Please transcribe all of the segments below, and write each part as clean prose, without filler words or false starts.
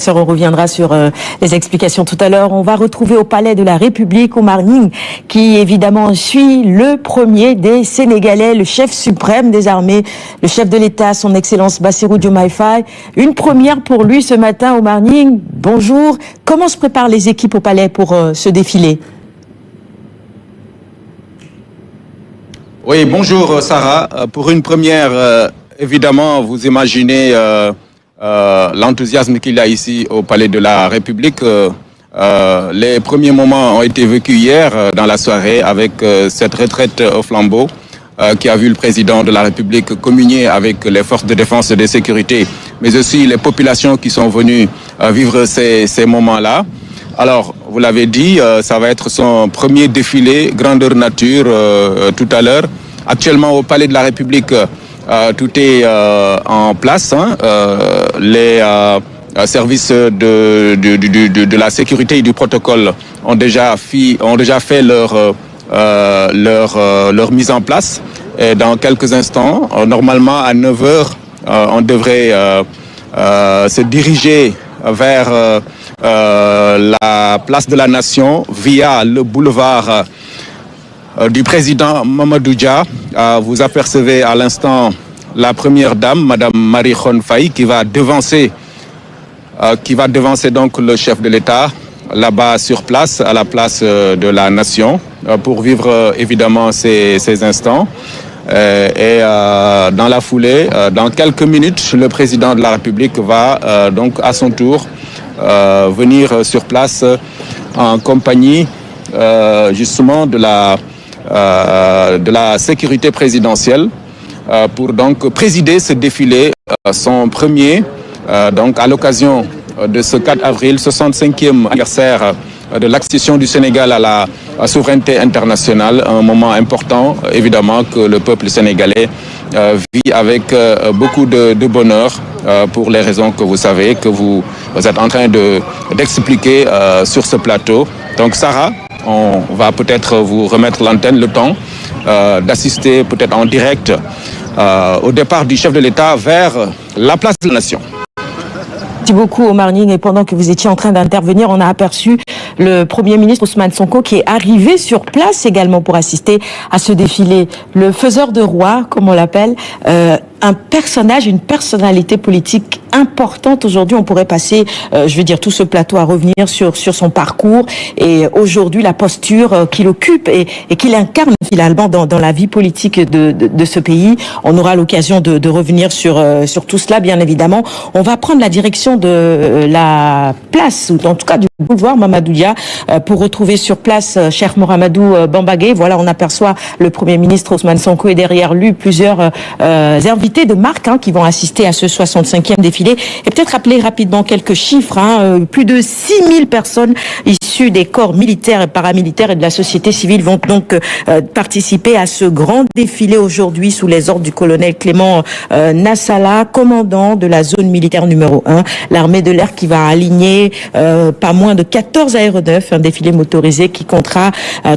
On reviendra sur les explications tout à l'heure. On va retrouver au Palais de la République Oumar Nying, qui évidemment suit le premier des Sénégalais, le chef suprême des armées, le chef de l'État, son Excellence Bassirou Diomaye Faye. Une première pour lui ce matin, Oumar Nying. Bonjour. Comment se préparent les équipes au Palais pour ce défilé? Oui, bonjour Sarah. Pour une première, évidemment, vous imaginez l'enthousiasme qu'il y a ici au Palais de la République. Les premiers moments ont été vécus hier dans la soirée avec cette retraite au flambeau qui a vu le président de la République communier avec les forces de défense et de sécurité, mais aussi les populations qui sont venues vivre ces moments-là. Alors, vous l'avez dit, ça va être son premier défilé grandeur nature tout à l'heure. Actuellement, au Palais de la République, tout est en place. Les services de la sécurité et du protocole ont déjà fait leur mise en place. Et dans quelques instants, normalement à 9h, on devrait se diriger vers la place de la Nation via le boulevard du président Mamadou Dia. Vous apercevez à l'instant la première dame, Madame Marie Khone Faye, qui va devancer donc le chef de l'État là-bas sur place, à la place de la Nation, pour vivre évidemment ces instants. Et dans la foulée, dans quelques minutes, le président de la République va donc à son tour venir sur place en compagnie justement de la sécurité présidentielle pour donc présider ce défilé, son premier, donc à l'occasion de ce 4 avril, 65e anniversaire de l'accession du Sénégal à la souveraineté internationale, un moment important évidemment que le peuple sénégalais vit avec beaucoup de bonheur pour les raisons que vous savez, que vous êtes en train d'expliquer sur ce plateau. Donc Sarah, on va peut-être vous remettre l'antenne, le temps d'assister peut-être en direct au départ du chef de l'État vers la place de la Nation. Merci beaucoup Oumar Nying, et pendant que vous étiez en train d'intervenir, on a aperçu le Premier ministre Ousmane Sonko qui est arrivé sur place également pour assister à ce défilé. Le faiseur de roi, comme on l'appelle, un personnage, une personnalité politique importante aujourd'hui. On pourrait passer, tout ce plateau à revenir sur son parcours et aujourd'hui la posture qu'il occupe et qu'il incarne finalement dans la vie politique de ce pays. On aura l'occasion de revenir sur tout cela, bien évidemment. On va prendre la direction de la place, ou en tout cas du boulevard Mamadou Dia, pour retrouver sur place Cheikh Mouhamadou Bamba Gueye. Voilà, on aperçoit le Premier ministre Ousmane Sonko et derrière lui plusieurs invités de marque qui vont assister à ce 65e défilé. Et peut-être rappeler rapidement quelques chiffres. Plus de 6000 personnes issues des corps militaires et paramilitaires et de la société civile vont donc participer à ce grand défilé aujourd'hui sous les ordres du colonel Clément Nassala, commandant de la zone militaire numéro 1, l'armée de l'air qui va aligner pas moins de 14 aéronefs, un défilé motorisé qui comptera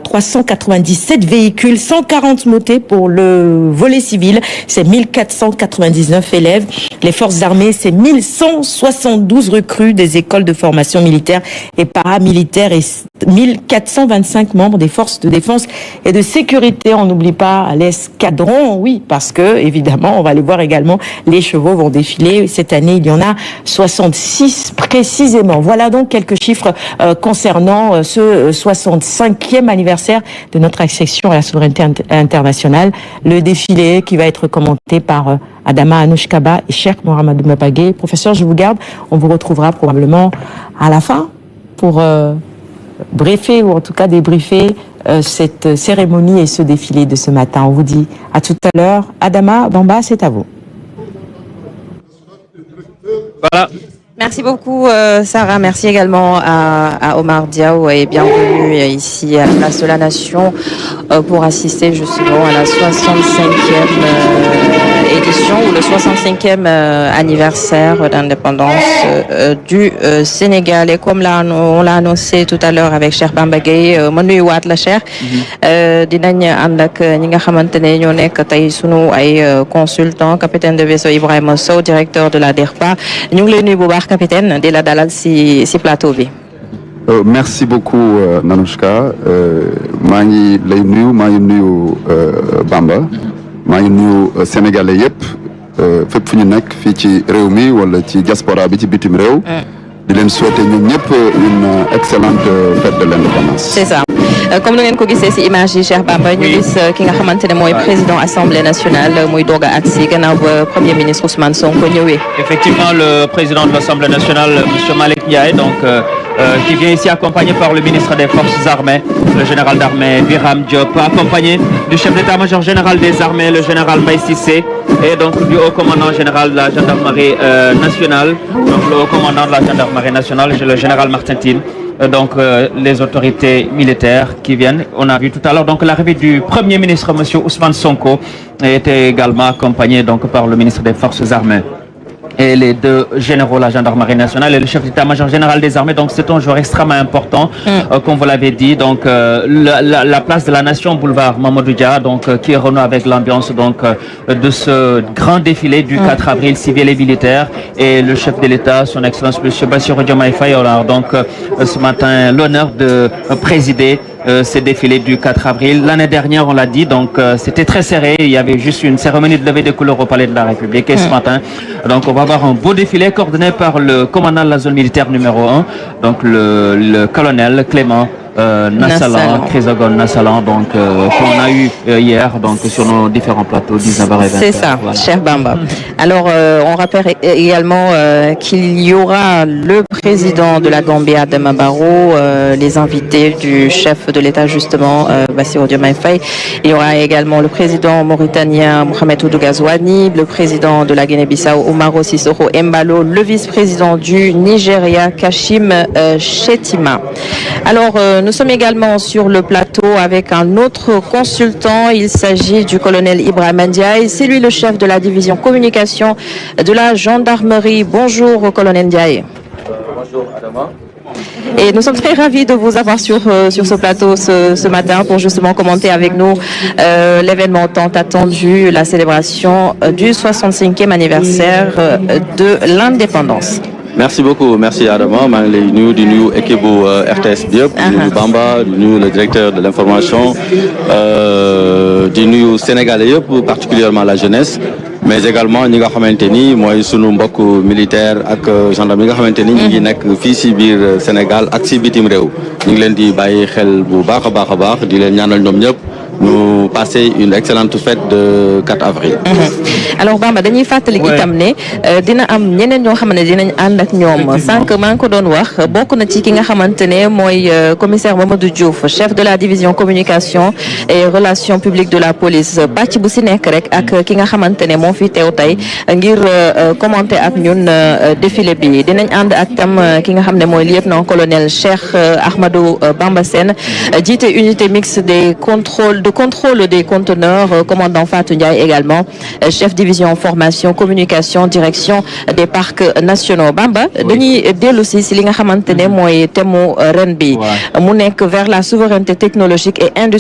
397 véhicules, 140 motés pour le volet civil, c'est 1499 élèves. Les forces armées, c'est 1172 recrues des écoles de formation militaire et paramilitaire et 1425 membres des forces de défense et de sécurité. On n'oublie pas l'escadron, oui, parce que, évidemment, on va les voir également, les chevaux vont défiler. Cette année, il y en a 66 précisément. Voilà donc quelques chiffres concernant ce 65e anniversaire de notre accession à la souveraineté internationale. Le défilé qui va être commenté par Adama Anouchkaba et Cheikh Mouhamadou Bamba Gueye. Professeur, je vous garde. On vous retrouvera probablement à la fin pour briefer, ou en tout cas débriefer cette cérémonie et ce défilé de ce matin. On vous dit à tout à l'heure. Adama Bamba, c'est à vous. Voilà. Merci beaucoup Sarah, merci également à Omar Diaw et bienvenue ici à la place de la Nation pour assister justement à la 65e édition ou le 65e anniversaire d'indépendance du Sénégal. Et comme on l'a annoncé tout à l'heure avec Cheikh Bamba Gueye, ma nuyuwaat la Cheikh dinañ ànd ak ñi nga xamante ne ñoo nekk tey sunu ay consultant capitaine de vaisseau Ibrahima Sow directeur de la DERPA ñu ngi lay nuyu bu baax capitaine di la dalal si plateau bi. Merci beaucoup Nanushka maa ngi lay nuyu Bamba maa ngi nuyu sénégalais yëpp fépp fu ñu nekk fii ci réew mi wala ci diaspora bi ci bitim réew di leen souhaiter ñun ñëpp une excellente fête de l'indépendance. C'est ça. Comme nous ngeen ko gisee ci image yi Cheikh Bamba ñu gis ki nga xamante ne mooy président assemblée nationale muy doog a agsi gannaaw ba premier ministre Ousmane Sonko ñëwee. Effectivement, le président de l'Assemblée nationale, M. Malick Ndiaye, donc qui vient ici accompagné par le ministre des Forces armées, le général d'armée Birame Diop, accompagné du chef d'état-major général des armées, le général Mbaye Cissé, et donc du haut commandant général de la gendarmerie nationale, donc le haut commandant de la gendarmerie nationale, le général Martin Tine. Donc les autorités militaires qui viennent. On a vu tout à l'heure donc l'arrivée du Premier ministre, Monsieur Ousmane Sonko, était également accompagné donc par le ministre des Forces armées et les deux généraux de la gendarmerie nationale et le chef d'état-major général des armées. Donc c'est un jour extrêmement important, comme vous l'avez dit. Donc la place de la Nation, boulevard Mamadou Dia, donc qui est renoué avec l'ambiance donc de ce grand défilé du 4 avril civil et militaire. Et le chef de l'État, son Excellence Monsieur Bassirou Diomaye Faye, a donc ce matin l'honneur de présider ce défilé du 4 avril. L'année dernière, on l'a dit, donc c'était très serré. Il y avait juste une cérémonie de levée des couleurs au Palais de la République. Et ce matin, donc on va avoir un beau défilé coordonné par le commandant de la zone militaire numéro 1, donc le colonel Clément Nassalan, Chrysogone Nassalan, donc qu'on a eu hier donc sur nos différents plateaux 19h20. C'est ça, voilà. Cher Bamba. Alors on rappelle également qu'il y aura le président de la Gambie Adama Barrow, les invités du chef de l'État justement Bassirou Diomaye Faye. Il y aura également le président mauritanien Mohamed Ould Ghazouani, le président de la Guinée-Bissau Umaro Sissoco Embalo, le vice-président du Nigeria Kashim Shettima. Alors nous sommes également sur le plateau avec un autre consultant. Il s'agit du colonel Ibrahima Ndiaye. C'est lui le chef de la division communication de la gendarmerie. Bonjour colonel Ndiaye. Bonjour Adama. Et nous sommes très ravis de vous avoir sur ce plateau ce matin pour justement commenter avec nous l'événement tant attendu, la célébration du 65e anniversaire de l'indépendance. Merci beaucoup, merci Adama. maa ngi lay nuyu di nuyu équipe bu RTS bi yëpp. di nuyu Bamba di nuyu le directeur de l'information di nuyu Sénégalais yëpp particulièrement la jeunesse. mais également ñi nga xamante ni mooy sunu mbokk militaire ak gendarme yi nga xamante ni ñu ngi nekk fii si biir Sénégal ak si bitim réew ñu ngi leen di bàyyi xel bu baax a baax di leen ñaanal ñoom ñëpp ñu passer une excellente fête de 4 avril. Alors Bamba dañuy fàttali itam ne dina am ñeneen ñoo xam ne dinañ ànd ak ñoom sànq maa ngi ko doon wax bokk na ci ki nga xamante ne mooy commissaire Mamadou Diouf chef de la division communication et relations publiques de la police pàcc bu si nekk rek ak ki nga xamante ne moo fi teew tey ngir commenter ak ñun défilé bi dinañ ànd ak tam ki nga xam ne mooy lieutenant colonel Cheikh Ahmadou Bamba Sène jiite unité mixte de contrôle des conteneurs commandant Fatou Ndiaye également chef division formation communication direction des parcs nationaux. Bamba dañuy dellu si li nga xamante ne mooy thème mu ren bi mu nekk vers la souveraineté technologique et industrielle